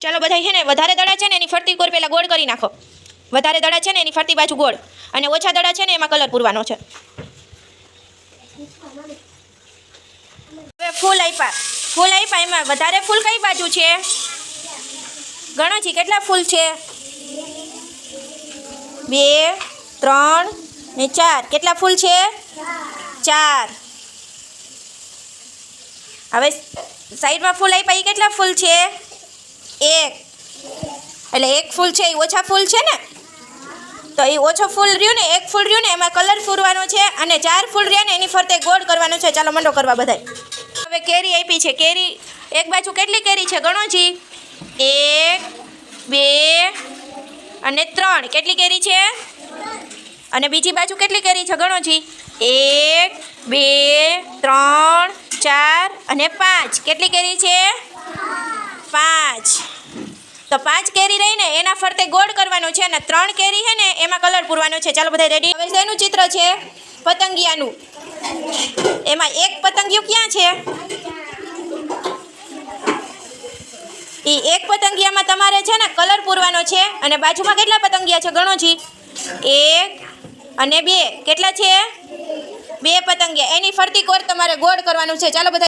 ચાલો બધા છે ને વધારે દડા છે ને એની ફરતી કોર પહેલાં ગોળ કરી નાખો. વધારે દડા છે ને એની ફરતી બાજુ ગોળ અને ઓછા દડા છે ને એમાં કલર પૂરવાનો છે. હવે ફૂલ આપ્યા એમાં વધારે ફૂલ કઈ બાજુ છે? ગણો છી કેટલા ફૂલ છે? 2 3 ને 4. કેટલા ફૂલ છે? 4. હવે સાઈડમાં ફૂલ આપ્યા એ કેટલા ફૂલ છે? 1. એટલે 1 ફૂલ છે એ ઓછા ફૂલ છે ને, તો એ ઓછો ફૂલ રહ્યું ને 1 ફૂલ રહ્યું ને એમાં કલર પૂરવાનો છે અને 4 ફૂલ રહ્યા ને એની ફરતે ગોળ કરવાનો છે. ચાલો મંડો કરવા બધાય. હવે કેરી આપી છે. કેરી એક બાજુ કેટલી કેરી છે ગણો જી? 1 2 અને 3. કેટલી કેરી છે? અને બીજી બાજુ કેટલી કેરી છે ગણો જી? 1 2 3 4 અને 5. કેટલી કેરી છે? 5. તો 5 કેરી રહીને એના ફરતે ગોળ કરવાનો છે અને 3 કેરી છે ને એમાં કલર પૂરવાનો છે. ચાલો બધા રેડી. હવે શેનું ચિત્ર છે? પતંગિયાનું. એમાં એક પતંગિયું ક્યાં છે? એ એક પતંગિયામાં તમારે છે ને કલર પૂરવાનો છે અને બાજુમાં કેટલા પતંગિયા છે ગણો જી? 1 અને 2. કેટલા છે? 2 પતંગિયા. એની ફરતી કોર તમારે ગોળ કરવાનું છે. ચાલો બધા.